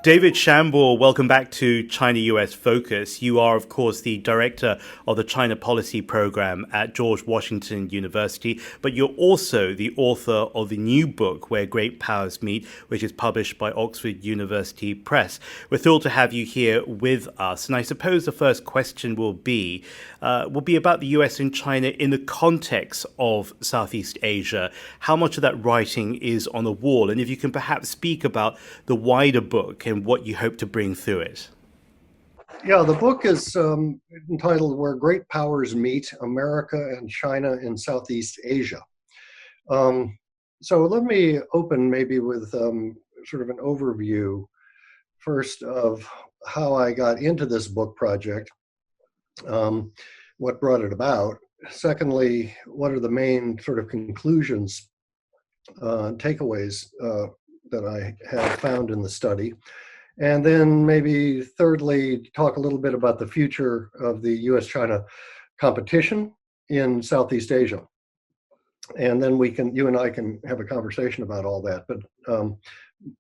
David Shambaugh, welcome back to China-US Focus. You are, of course, the director of the China Policy Program at George Washington University, but you're also the author of the new book, Where Great Powers Meet, which is published by Oxford University Press. We're thrilled to have you here with us. And I suppose the first question will be about the US and China in the context of Southeast Asia. How much of that writing is on the wall? And if you can perhaps speak about the wider book and what you hope to bring through it. Yeah, the book is entitled Where Great Powers Meet, America and China in Southeast Asia. So let me open maybe with sort of an overview first of how I got into this book project, what brought it about. Secondly, what are the main sort of conclusions, takeaways that I have found in the study. And then maybe thirdly, talk a little bit about the future of the US-China competition in Southeast Asia. And then you and I can have a conversation about all that. But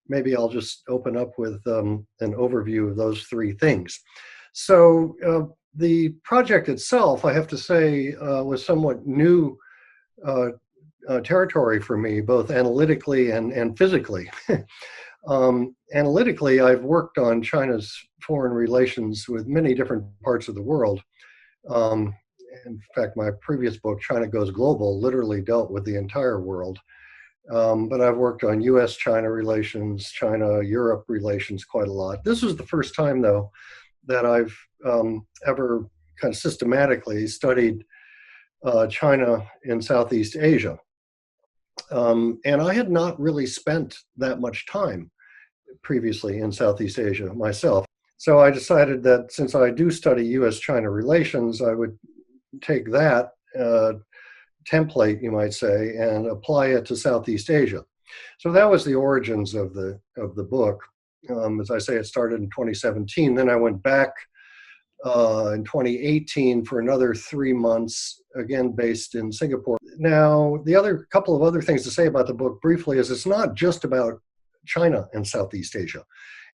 maybe I'll just open up with an overview of those three things. So the project itself, I have to say, was somewhat new territory for me, both analytically and physically. Analytically, I've worked on China's foreign relations with many different parts of the world. In fact, my previous book, China Goes Global, literally dealt with the entire world. But I've worked on US-China relations, China-Europe relations quite a lot. This was the first time, though, that I've ever kind of systematically studied China in Southeast Asia. And I had not really spent that much time previously in Southeast Asia myself. So I decided that since I do study US-China relations, I would take that template, you might say, and apply it to Southeast Asia. So that was the origins of the book. As I say, it started in 2017. Then I went back in 2018 for another 3 months, again based in Singapore. Now, the other couple of other things to say about the book briefly is it's not just about China and Southeast Asia.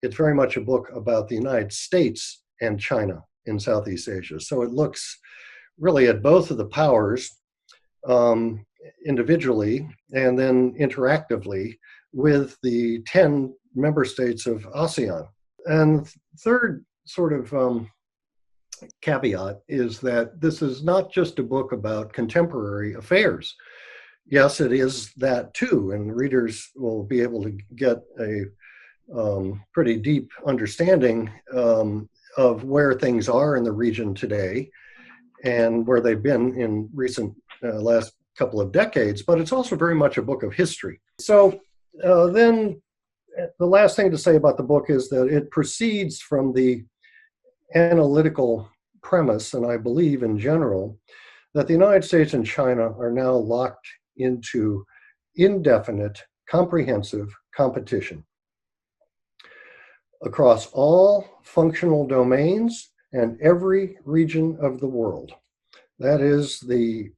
It's very much a book about the United States and China in Southeast Asia. So it looks really at both of the powers individually and then interactively with the 10 member states of ASEAN. And third sort of caveat is that this is not just a book about contemporary affairs. Yes, it is that too, and readers will be able to get a pretty deep understanding of where things are in the region today and where they've been in recent last couple of decades, but it's also very much a book of history. So then the last thing to say about the book is that it proceeds from the analytical premise, and I believe in general, that the United States and China are now locked into indefinite, comprehensive competition across all functional domains and every region of the world. That is the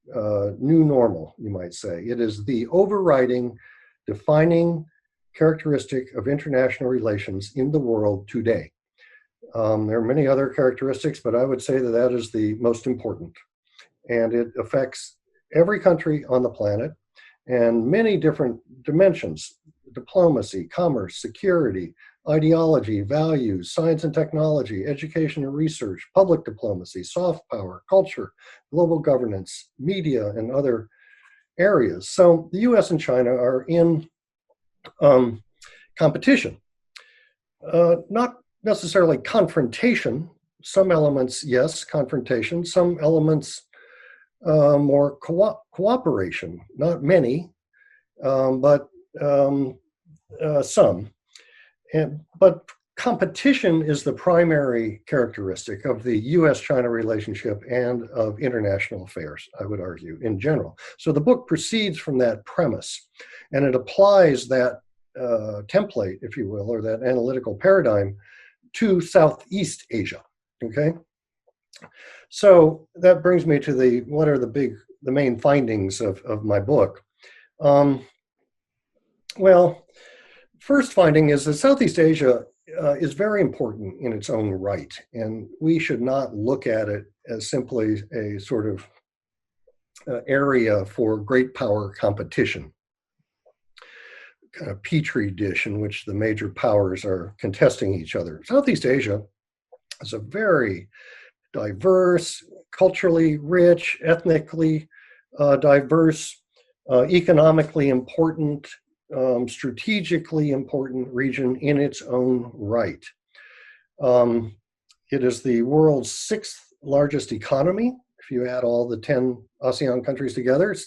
new normal, you might say. It is the overriding, defining characteristic of international relations in the world today. There are many other characteristics, but I would say that that is the most important. And it affects every country on the planet and many different dimensions: diplomacy, commerce, security, ideology, values, science and technology, education and research, public diplomacy, soft power, culture, global governance, media, and other areas. So the US and China are in competition. Not necessarily confrontation. Some elements, yes, confrontation. Some elements, more cooperation. Not many, but some. But competition is the primary characteristic of the US-China relationship and of international affairs, I would argue, in general. So the book proceeds from that premise, and it applies that template, if you will, or that analytical paradigm to Southeast Asia, okay? So that brings me to what are the main findings of my book. Well, first finding is that Southeast Asia is very important in its own right. And we should not look at it as simply a sort of area for great power competition, kind of petri dish in which the major powers are contesting each other. Southeast Asia is a very diverse, culturally rich, ethnically diverse, economically important, strategically important region in its own right. It is the world's sixth largest economy. If you add all the 10 ASEAN countries together, it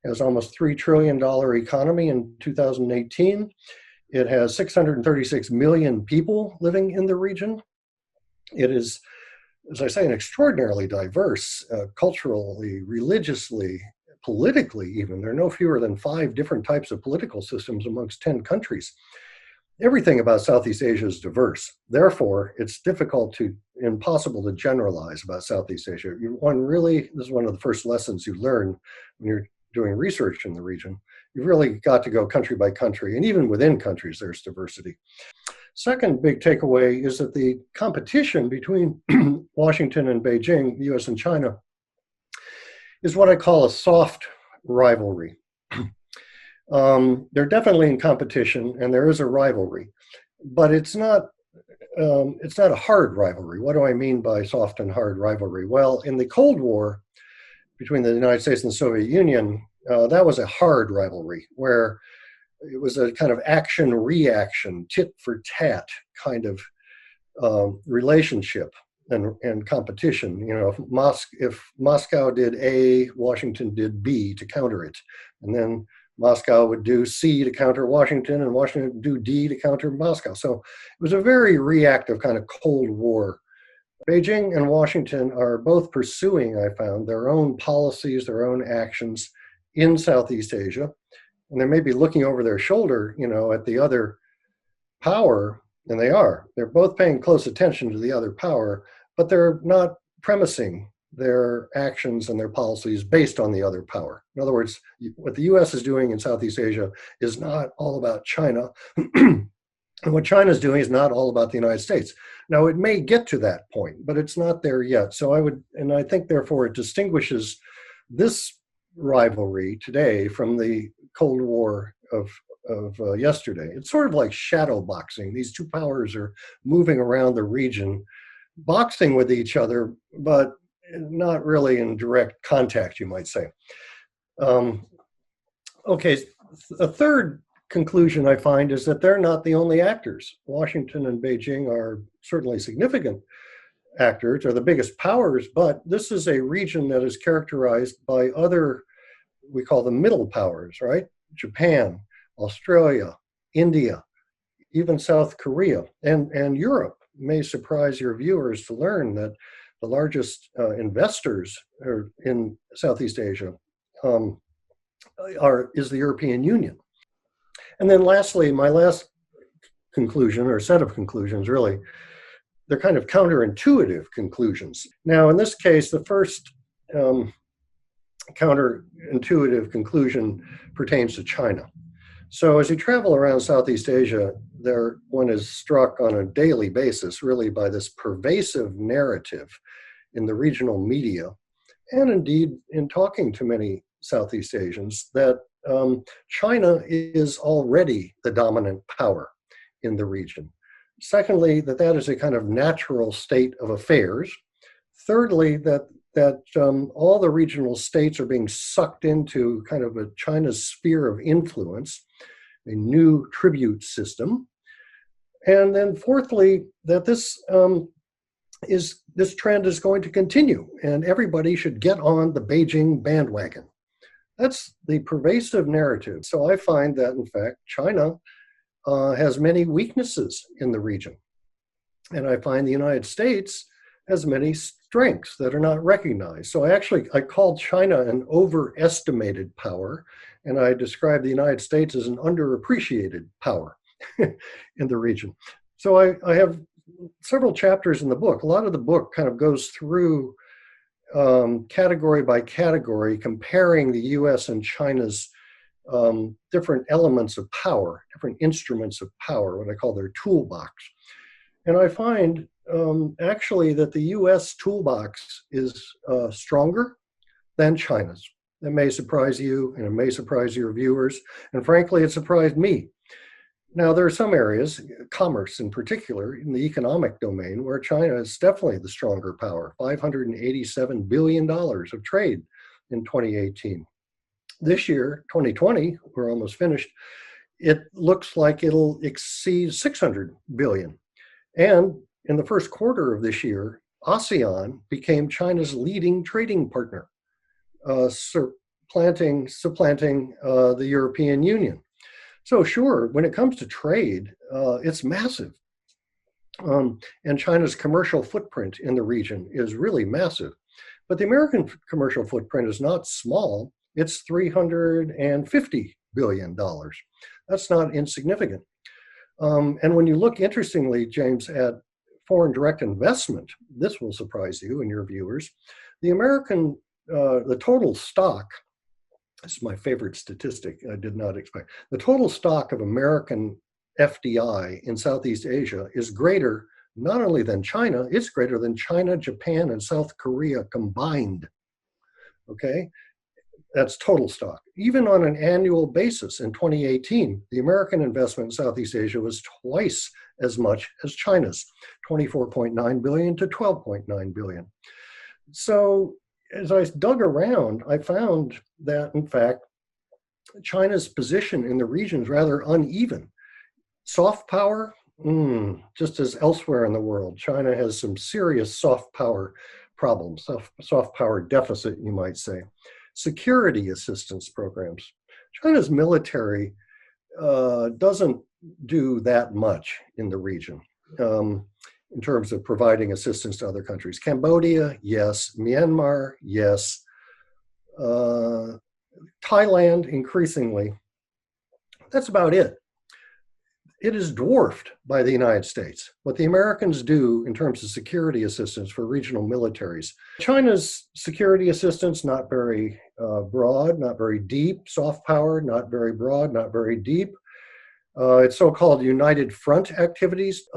has almost $3 trillion economy in 2018. It has 636 million people living in the region. It is, as I say, an extraordinarily diverse, culturally, religiously, politically even. There are no fewer than 5 different types of political systems amongst 10 countries. Everything about Southeast Asia is diverse. Therefore, it's impossible to generalize about Southeast Asia. This is one of the first lessons you learn when you're doing research in the region. You've really got to go country by country, and even within countries, there's diversity. Second big takeaway is that the competition between Washington and Beijing, the US and China, is what I call a soft rivalry. They're definitely in competition, and there is a rivalry, but it's not a hard rivalry. What do I mean by soft and hard rivalry? Well, in the Cold War between the United States and the Soviet Union, that was a hard rivalry where it was a kind of action-reaction, tit-for-tat kind of relationship and competition. You know, if Moscow did A, Washington did B to counter it, and then Moscow would do C to counter Washington, and Washington would do D to counter Moscow. So it was a very reactive kind of Cold War. Beijing and Washington are both pursuing, I found, their own policies, their own actions in Southeast Asia. And they may be looking over their shoulder, at the other power, and they are. They're both paying close attention to the other power, but they're not premising their actions and their policies based on the other power. In other words, what the US is doing in Southeast Asia is not all about China. And what China's doing is not all about the United States. Now, it may get to that point, but it's not there yet. So I think therefore it distinguishes this rivalry today from the Cold War of yesterday. It's sort of like shadow boxing. These two powers are moving around the region, boxing with each other, but not really in direct contact, you might say. Okay, a third conclusion I find is that they're not the only actors. Washington and Beijing are certainly significant actors, are the biggest powers, but this is a region that is characterized by other, we call them middle powers, right? Japan, Australia, India, even South Korea, and Europe. May surprise your viewers to learn that the largest investors in Southeast Asia is the European Union. And then lastly, my last conclusion, or set of conclusions really, they're kind of counterintuitive conclusions. Now, in this case, the first counterintuitive conclusion pertains to China. So as you travel around Southeast Asia, one is struck on a daily basis really by this pervasive narrative in the regional media, and indeed in talking to many Southeast Asians, that China is already the dominant power in the region. Secondly, that is a kind of natural state of affairs. Thirdly, that all the regional states are being sucked into kind of China's sphere of influence, a new tribute system. And then fourthly, that this trend is going to continue, and everybody should get on the Beijing bandwagon. That's the pervasive narrative. So I find that, in fact, China has many weaknesses in the region. And I find the United States has many strengths that are not recognized. So I called China an overestimated power, and I described the United States as an underappreciated power in the region. So I have several chapters in the book. A lot of the book kind of goes through category by category, comparing the US and China's different elements of power, different instruments of power, what I call their toolbox. And I find actually that the US toolbox is stronger than China's. That may surprise you, and it may surprise your viewers. And frankly, it surprised me. Now, there are some areas, commerce in particular, in the economic domain, where China is definitely the stronger power, $587 billion of trade in 2018. This year, 2020, we're almost finished, it looks like it'll exceed 600 billion. And in the first quarter of this year, ASEAN became China's leading trading partner, supplanting the European Union. So sure, when it comes to trade, it's massive. And China's commercial footprint in the region is really massive. But the American commercial footprint is not small. It's $350 billion. That's not insignificant. And when you look, interestingly, James, at foreign direct investment, this will surprise you and your viewers. The total stock, this is my favorite statistic, I did not expect. The total stock of American FDI in Southeast Asia is greater not only than China, it's greater than China, Japan, and South Korea combined. Okay? That's total stock. Even on an annual basis in 2018, the American investment in Southeast Asia was twice as much as China's, 24.9 billion to 12.9 billion. So as I dug around, I found that, in fact, China's position in the region is rather uneven. Soft power, just as elsewhere in the world, China has some serious soft power problems, soft power deficit, you might say. Security assistance programs. China's military doesn't do that much in the region in terms of providing assistance to other countries. Cambodia, yes. Myanmar, yes. Thailand, increasingly. That's about it. It is dwarfed by the United States. What the Americans do in terms of security assistance for regional militaries. China's security assistance, not very broad, not very deep. Soft power, not very broad, not very deep. Its so-called United Front activities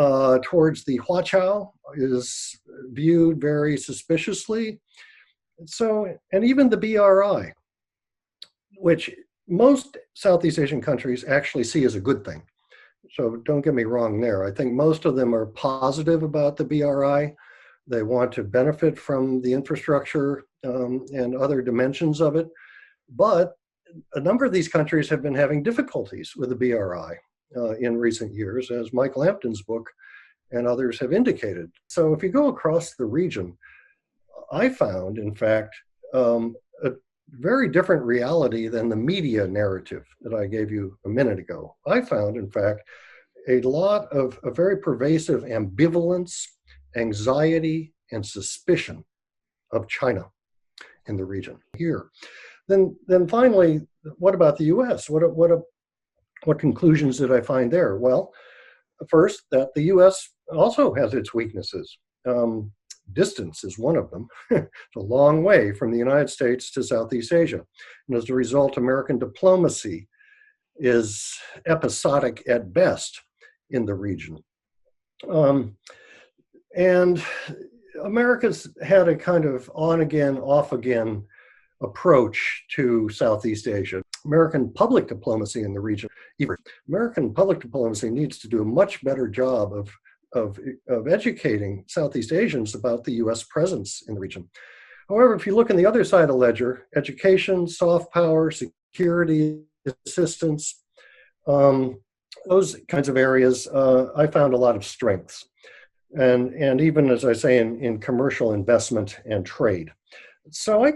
towards the Chau is viewed very suspiciously. So, and even the BRI, which most Southeast Asian countries actually see as a good thing. So don't get me wrong there. I think most of them are positive about the BRI. They want to benefit from the infrastructure and other dimensions of it. But a number of these countries have been having difficulties with the BRI in recent years, as Mike Lampton's book and others have indicated. So if you go across the region, I found, in fact, a very different reality than the media narrative that I gave you a minute ago. I found, in fact, a lot of a very pervasive ambivalence, anxiety, and suspicion of China in the region here. Then finally, what about the U.S.? What conclusions did I find there? Well, first, that the U.S. also has its weaknesses. Distance is one of them. It's a long way from the United States to Southeast Asia. And as a result, American diplomacy is episodic at best in the region. And America's had a kind of on-again, off-again approach to Southeast Asia. American public diplomacy in the region, American public diplomacy needs to do a much better job of educating Southeast Asians about the U.S. presence in the region. However, if you look on the other side of the ledger, education, soft power, security assistance, those kinds of areas, I found a lot of strengths. And even, as I say, in commercial investment and trade. So I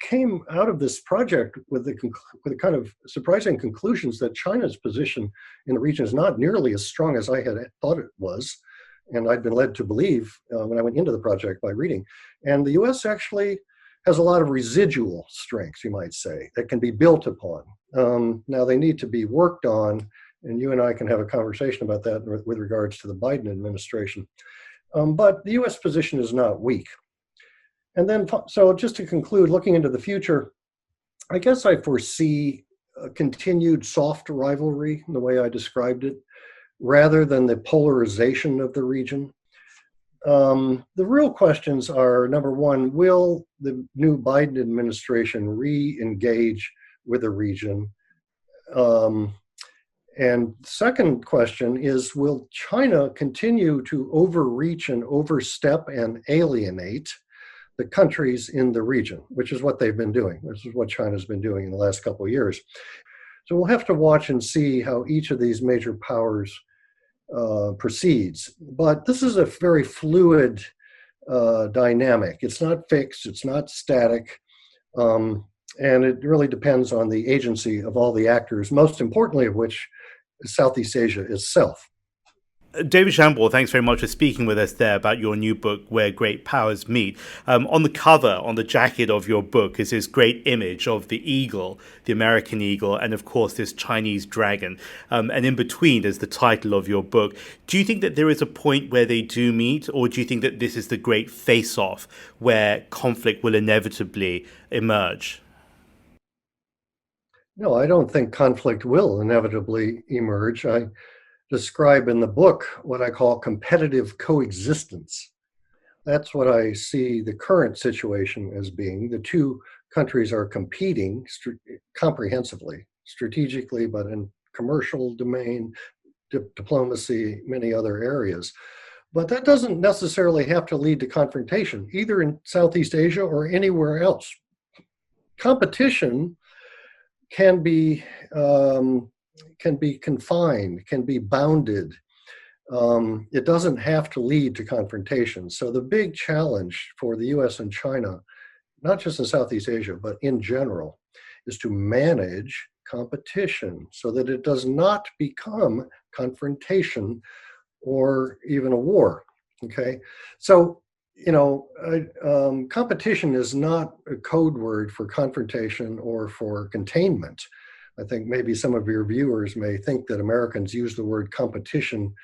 came out of this project with the kind of surprising conclusions that China's position in the region is not nearly as strong as I had thought it was, and I'd been led to believe when I went into the project by reading. And the U.S. actually has a lot of residual strengths, you might say, that can be built upon. Now they need to be worked on, and you and I can have a conversation about that with regards to the Biden administration. But the U.S. position is not weak. And then, so just to conclude, looking into the future, I guess I foresee a continued soft rivalry in the way I described it. rather than the polarization of the region. The real questions are, number one, will the new Biden administration re-engage with the region? And second question is, will China continue to overreach and overstep and alienate the countries in the region, which is what they've been doing. This is what China's been doing in the last couple of years. So we'll have to watch and see how each of these major powers proceeds. But this is a very fluid dynamic. It's not fixed, it's not static, and it really depends on the agency of all the actors, most importantly of which is Southeast Asia itself. David Shambaugh, thanks very much for speaking with us there about your new book, Where Great Powers Meet. On the cover, on the jacket of your book, is this great image of the eagle, the American eagle, and of course this Chinese dragon. And in between is the title of your book. Do you think that there is a point where they do meet, or do you think that this is the great face-off where conflict will inevitably emerge? No, I don't think conflict will inevitably emerge. I describe in the book what I call competitive coexistence. That's what I see the current situation as being. The two countries are competing comprehensively, strategically, but in commercial domain, diplomacy, many other areas. But that doesn't necessarily have to lead to confrontation, either in Southeast Asia or anywhere else. Competition can be confined, can be bounded. It doesn't have to lead to confrontation. So the big challenge for the US and China, not just in Southeast Asia, but in general, is to manage competition so that it does not become confrontation or even a war. Okay, so competition is not a code word for confrontation or for containment. I think maybe some of your viewers may think that Americans use the word competition,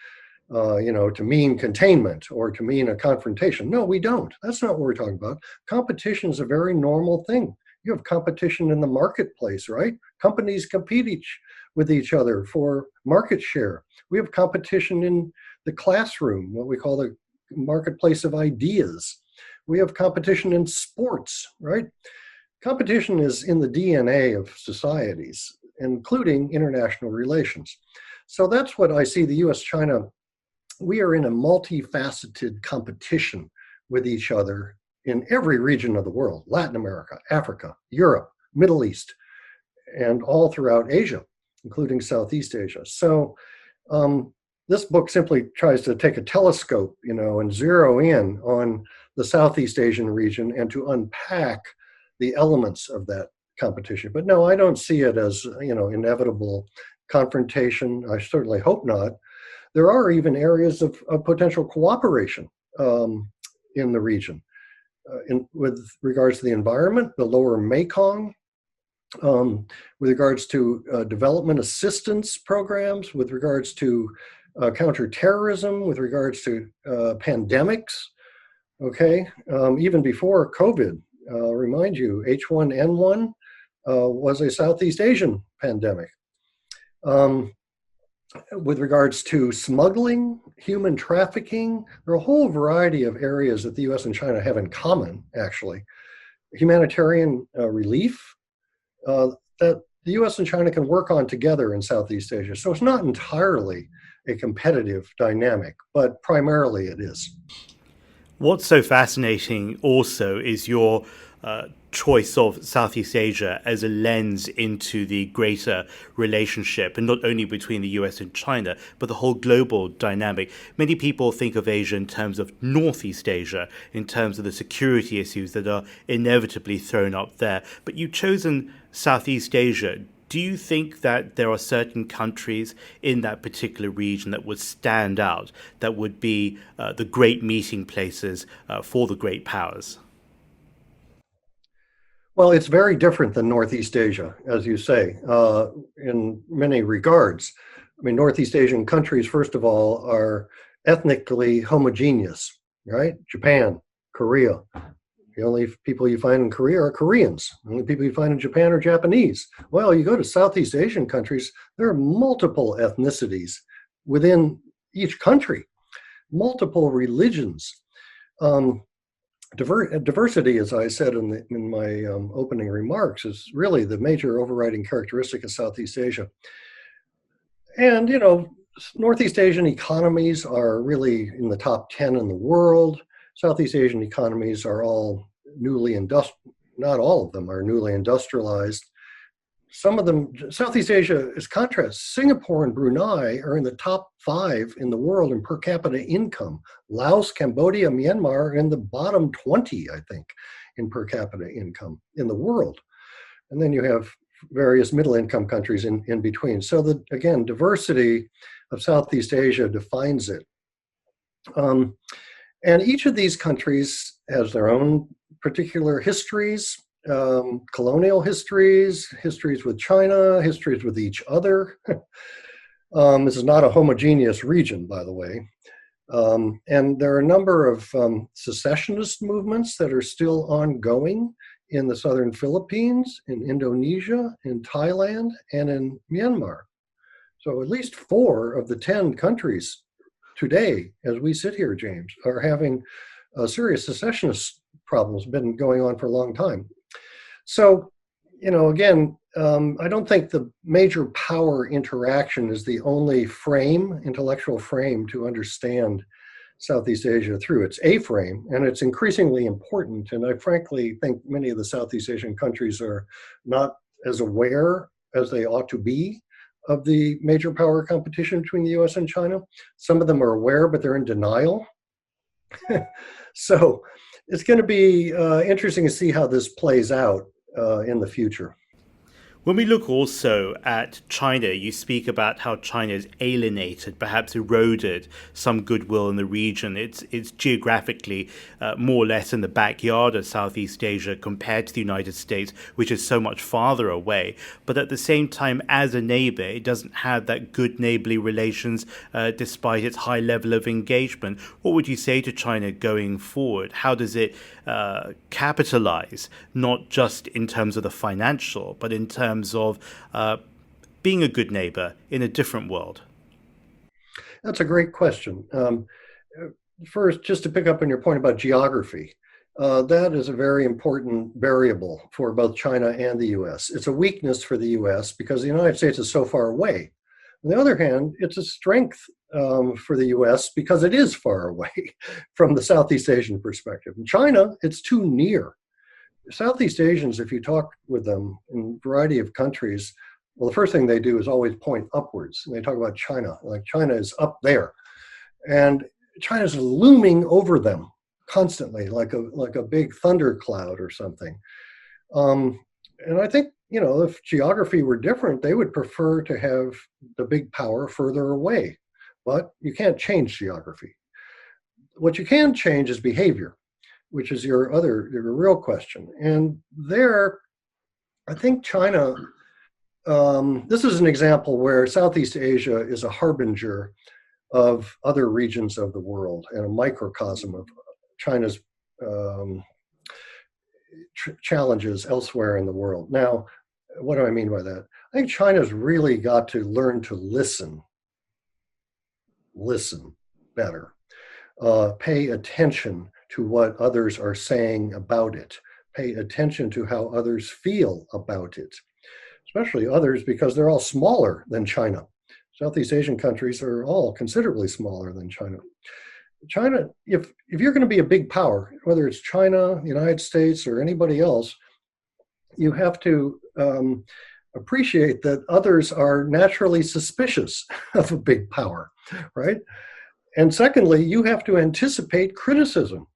to mean containment or to mean a confrontation. No, we don't. That's not what we're talking about. Competition is a very normal thing. You have competition in the marketplace, right? Companies compete with each other for market share. We have competition in the classroom, what we call the marketplace of ideas. We have competition in sports, right? Competition is in the DNA of societies, including international relations. So that's what I see the US-China. We are in a multifaceted competition with each other in every region of the world: Latin America, Africa, Europe, Middle East, and all throughout Asia, including Southeast Asia. So this book simply tries to take a telescope, and zero in on the Southeast Asian region and to unpack the elements of that competition. But no, I don't see it as, inevitable confrontation. I certainly hope not. There are even areas of potential cooperation in the region. With regards to the environment, the lower Mekong, with regards to development assistance programs, with regards to counterterrorism, with regards to pandemics, okay? Even before COVID, I'll remind you, H1N1 was a Southeast Asian pandemic. With regards to smuggling, human trafficking, there are a whole variety of areas that the US and China have in common, actually. Humanitarian relief that the US and China can work on together in Southeast Asia. So it's not entirely a competitive dynamic, but primarily it is. What's so fascinating also is your choice of Southeast Asia as a lens into the greater relationship, and not only between the US and China, but the whole global dynamic. Many people think of Asia in terms of Northeast Asia, in terms of the security issues that are inevitably thrown up there. But you've chosen Southeast Asia. Do you think that there are certain countries in that particular region that would stand out, that would be the great meeting places for the great powers? Well, it's very different than Northeast Asia, as you say, in many regards. I mean, Northeast Asian countries, first of all, are ethnically homogeneous, right? Japan, Korea. The only people you find in Korea are Koreans. The only people you find in Japan are Japanese. Well, you go to Southeast Asian countries, there are multiple ethnicities within each country, multiple religions. Diversity, as I said in my opening remarks, is really the major overriding characteristic of Southeast Asia. And, Northeast Asian economies are really in the top 10 in the world. Southeast Asian economies are all not all of them are newly industrialized. Some of them, Southeast Asia is contrast. Singapore and Brunei are in the top 5 in the world in per capita income. Laos, Cambodia, Myanmar are in the bottom 20, I think, in per capita income in the world. And then you have various middle income countries in between. So again, diversity of Southeast Asia defines it. And each of these countries has their own particular histories, colonial histories with China, histories with each other. This is not a homogeneous region, by the way. And there are a number of secessionist movements that are still ongoing in the southern Philippines, in Indonesia, in Thailand, and in Myanmar. So at least 4 of the 10 countries today, as we sit here, James, are having serious secessionist problems, been going on for a long time. So, again, I don't think the major power interaction is the only intellectual frame to understand Southeast Asia through. It's a frame, and it's increasingly important. And I frankly think many of the Southeast Asian countries are not as aware as they ought to be of the major power competition between the US and China. Some of them are aware, but they're in denial. So it's going to be interesting to see how this plays out in the future. When we look also at China, you speak about how China has alienated, perhaps eroded some goodwill in the region. It's geographically more or less in the backyard of Southeast Asia compared to the United States, which is so much farther away. But at the same time, as a neighbor, it doesn't have that good neighborly relations despite its high level of engagement. What would you say to China going forward? How does it capitalize, not just in terms of the financial, but in terms of being a good neighbor in a different world? That's a great question. First, just to pick up on your point about geography, that is a very important variable for both China and the US. It's a weakness for the US because the United States is so far away. On the other hand, it's a strength for the US because it is far away from the Southeast Asian perspective. In China, it's too near. Southeast Asians, if you talk with them in a variety of countries, well, the first thing they do is always point upwards. And they talk about China, like China is up there. And China's looming over them constantly, like a big thundercloud or something. And I think, if geography were different, they would prefer to have the big power further away. But you can't change geography. What you can change is behavior, which is your real question. And there, I think China, this is an example where Southeast Asia is a harbinger of other regions of the world and a microcosm of China's challenges elsewhere in the world. Now, what do I mean by that? I think China's really got to learn to listen better, pay attention to what others are saying about it, pay attention to how others feel about it, especially others because they're all smaller than China. Southeast Asian countries are all considerably smaller than China. China, if you're going to be a big power, whether it's China, the United States, or anybody else, you have to appreciate that others are naturally suspicious of a big power, right? And secondly, you have to anticipate criticism.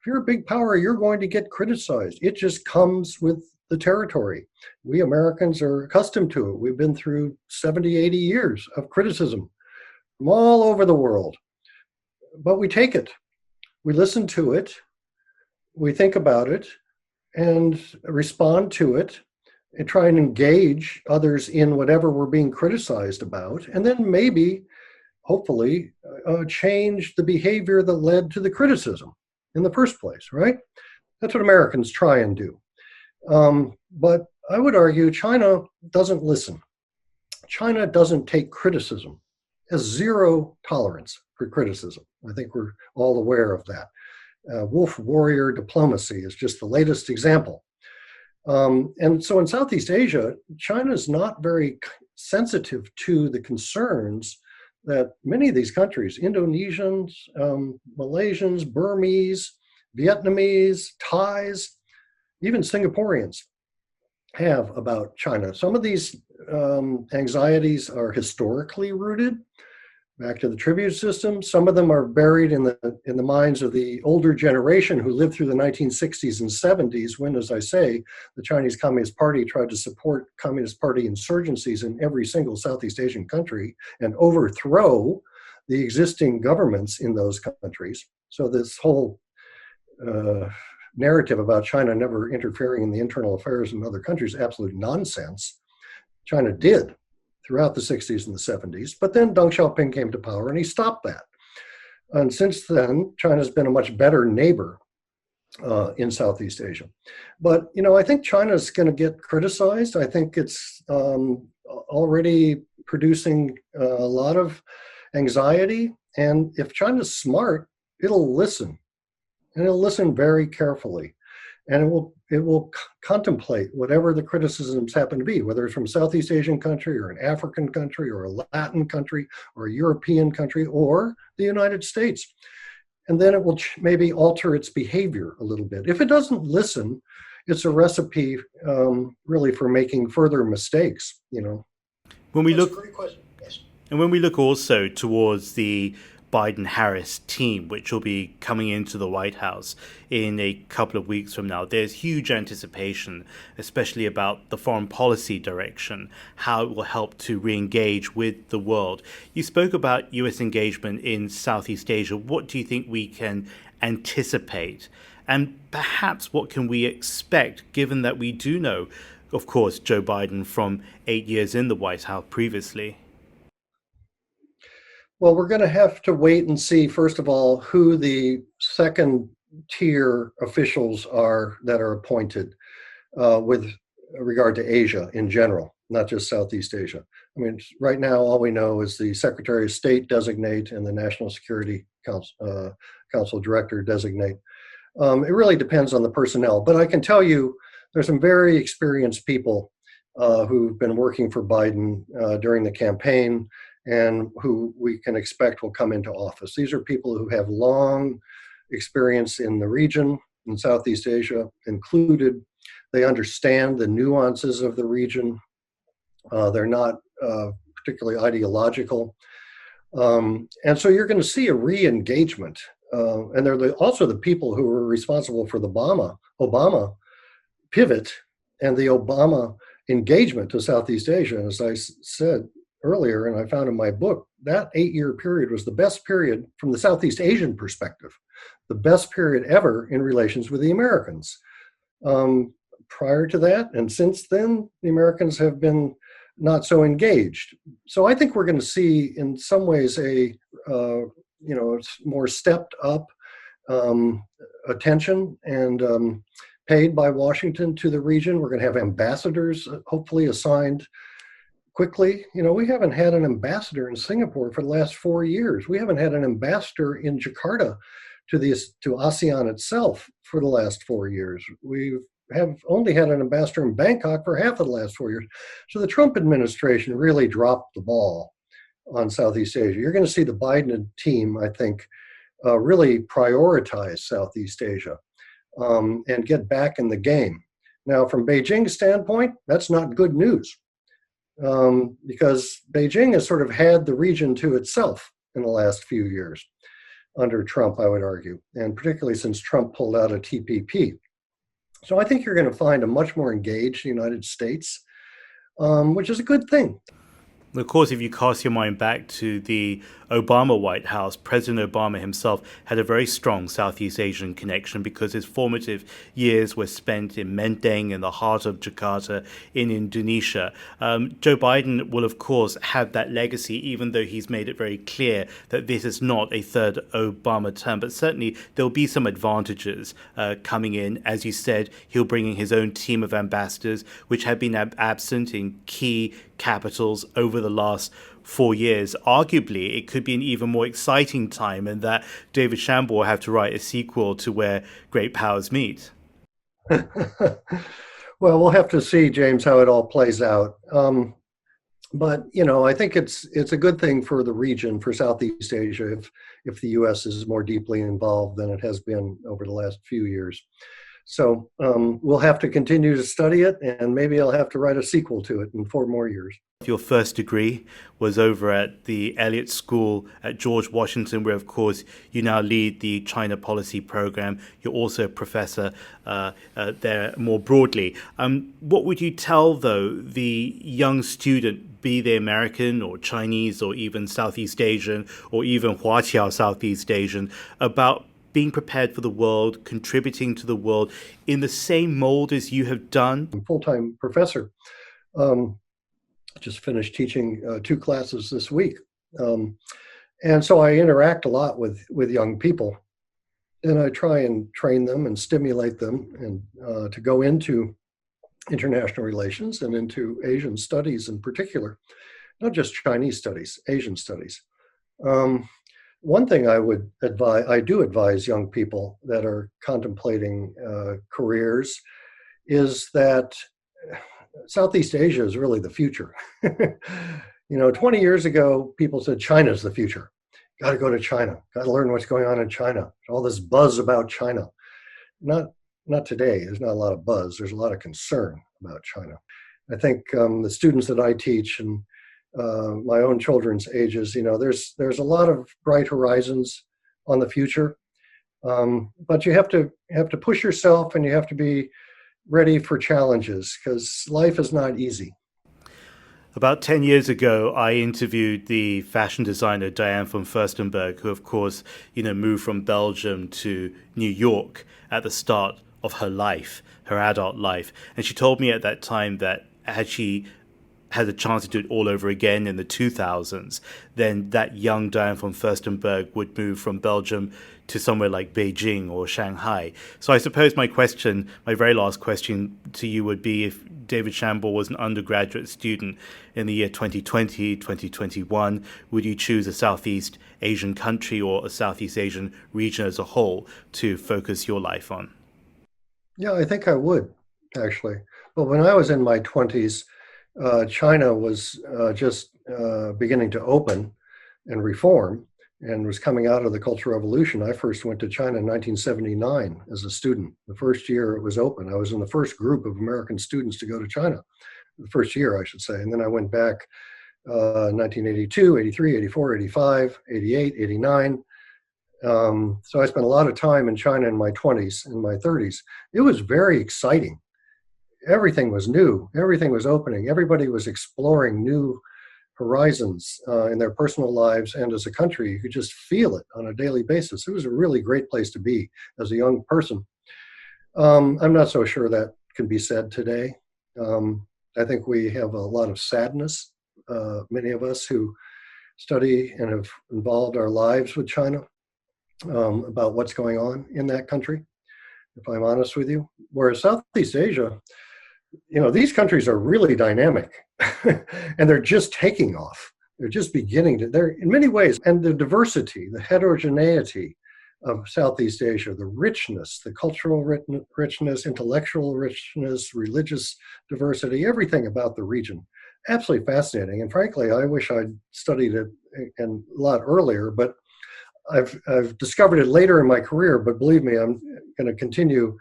If you're a big power, you're going to get criticized. It just comes with the territory. We Americans are accustomed to it. We've been through 70, 80 years of criticism from all over the world. But we take it, we listen to it, we think about it, and respond to it, and try and engage others in whatever we're being criticized about, and then maybe, hopefully, change the behavior that led to the criticism in the first place, right? That's what Americans try and do. But I would argue China doesn't listen. China doesn't take criticism has zero tolerance for criticism. I think we're all aware of that. Wolf warrior diplomacy is just the latest example. And so in Southeast Asia, China is not very sensitive to the concerns that many of these countries, Indonesians, Malaysians, Burmese, Vietnamese, Thais, even Singaporeans have about China. Some of these anxieties are historically rooted, back to the tribute system. Some of them are buried in the minds of the older generation who lived through the 1960s and 70s, when, as I say, the Chinese Communist Party tried to support Communist Party insurgencies in every single Southeast Asian country and overthrow the existing governments in those countries. So this whole narrative about China never interfering in the internal affairs of other countries is absolute nonsense. China did throughout the 60s and the 70s, but then Deng Xiaoping came to power and he stopped that. And since then, China's been a much better neighbor in Southeast Asia. But, I think China's going to get criticized. I think it's already producing a lot of anxiety. And if China's smart, it'll listen. And it'll listen very carefully. And it will contemplate whatever the criticisms happen to be, whether it's from a Southeast Asian country or an African country or a Latin country or a European country or the United States. And then it will maybe alter its behavior a little bit. If it doesn't listen, it's a recipe really for making further mistakes, When we That's look, a great question. Yes. and when we look also towards the Biden-Harris team, which will be coming into the White House in a couple of weeks from now, there's huge anticipation, especially about the foreign policy direction, how it will help to re-engage with the world. You spoke about U.S. engagement in Southeast Asia. What do you think we can anticipate? And perhaps what can we expect, given that we do know, of course, Joe Biden from 8 years in the White House previously? Well, we're going to have to wait and see, first of all, who the second tier officials are that are appointed with regard to Asia in general, not just Southeast Asia. I mean, right now, all we know is the Secretary of State designate and the National Security Council Director designate. It really depends on the personnel, but I can tell you there's some very experienced people who've been working for Biden during the campaign and who we can expect will come into office. These are people who have long experience in the region, in Southeast Asia included. They understand the nuances of the region. They're not particularly ideological. And so you're going to see a re-engagement. And they're also the people who were responsible for the Obama pivot and the Obama engagement to Southeast Asia. And as I said earlier, and I found in my book, that 8-year period was the best period from the Southeast Asian perspective, the best period ever in relations with the Americans. Prior to that, and since then, the Americans have been not so engaged. So I think we're going to see, in some ways, a more stepped up attention and paid by Washington to the region. We're going to have ambassadors, hopefully assigned quickly. We haven't had an ambassador in Singapore for the last 4 years. We haven't had an ambassador in Jakarta to ASEAN itself for the last 4 years. We have only had an ambassador in Bangkok for half of the last 4 years. So the Trump administration really dropped the ball on Southeast Asia. You're going to see the Biden team, I think, really prioritize Southeast Asia and get back in the game. Now, from Beijing's standpoint, that's not good news. Because Beijing has sort of had the region to itself in the last few years under Trump, I would argue, and particularly since Trump pulled out of TPP. So I think you're going to find a much more engaged United States, which is a good thing. Of course, if you cast your mind back to the Obama White House, President Obama himself had a very strong Southeast Asian connection because his formative years were spent in Menteng, in the heart of Jakarta, in Indonesia. Joe Biden will, of course, have that legacy, even though he's made it very clear that this is not a third Obama term. But certainly there'll be some advantages coming in. As you said, he'll bring in his own team of ambassadors, which have been absent in key capitals over the last 4 years, arguably it could be an even more exciting time, and that David Shambaugh will have to write a sequel to Where Great Powers Meet. Well, we'll have to see, James, how it all plays out. But I think it's a good thing for the region, for Southeast Asia, if the U.S. is more deeply involved than it has been over the last few years. So we'll have to continue to study it, and maybe I'll have to write a sequel to it in 4 more years. Your first degree was over at the Elliott School at George Washington, where, of course, you now lead the China policy program. You're also a professor there more broadly. What would you tell, though, the young student, be they American or Chinese or even Southeast Asian or even Huaqiao Southeast Asian, about being prepared for the world, contributing to the world in the same mold as you have done? I'm a full-time professor. Just finished teaching 2 classes this week. And so I interact a lot with young people, and I try and train them and stimulate them and to go into international relations and into Asian studies in particular, not just Chinese studies, Asian studies. One thing I do advise young people that are contemplating careers is that Southeast Asia is really the future. 20 years ago, people said China's the future. Got to go to China. Got to learn what's going on in China. All this buzz about China. Not today. There's not a lot of buzz. There's a lot of concern about China. I think the students that I teach and my own children's ages, there's a lot of bright horizons on the future, but you have to push yourself, and you have to be ready for challenges, because life is not easy. About 10 years ago, I interviewed the fashion designer Diane von Furstenberg, who, of course, moved from Belgium to New York at the start of her life, her adult life. And she told me at that time that had she had a chance to do it all over again in the 2000s, then that young Diane von Furstenberg would move from Belgium to somewhere like Beijing or Shanghai. So I suppose my very last question to you would be, if David Shambaugh was an undergraduate student in the year 2020, 2021, would you choose a Southeast Asian country or a Southeast Asian region as a whole to focus your life on? Yeah, I think I would, actually. But when I was in my 20s, China was just beginning to open and reform and was coming out of the Cultural Revolution. I first went to China in 1979 as a student. The first year it was open. I was in the first group of American students to go to China, the first year, I should say. And then I went back 1982, 83, 84, 85, 88, 89. So I spent a lot of time in China in my 20s, in my 30s. It was very exciting. Everything was new. Everything was opening. Everybody was exploring new horizons in their personal lives and as a country. You could just feel it on a daily basis. It was a really great place to be as a young person. I'm not so sure that can be said today. I think we have a lot of sadness, many of us who study and have involved our lives with China, about what's going on in that country, if I'm honest with you. Whereas Southeast Asia, these countries are really dynamic and they're just taking off. They're just beginning to, they're in many ways, and the diversity, the heterogeneity of Southeast Asia, the richness, the cultural richness, intellectual richness, religious diversity, everything about the region, absolutely fascinating. And frankly, I wish I'd studied it a lot earlier, but I've discovered it later in my career. But believe me, I'm going to continue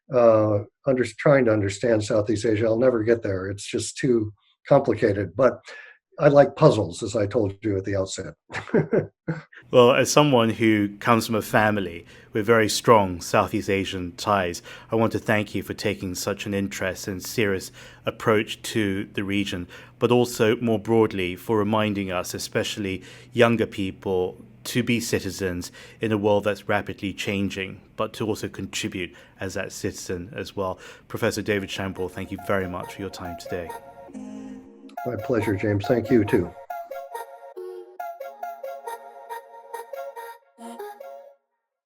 trying to understand Southeast Asia. I'll never get there. It's just too complicated. But I like puzzles, as I told you at the outset. Well, as someone who comes from a family with very strong Southeast Asian ties, I want to thank you for taking such an interest and serious approach to the region, but also more broadly for reminding us, especially younger people, to be citizens in a world that's rapidly changing, but to also contribute as that citizen as well. Professor David Shambaugh, thank you very much for your time today. My pleasure, James. Thank you, too.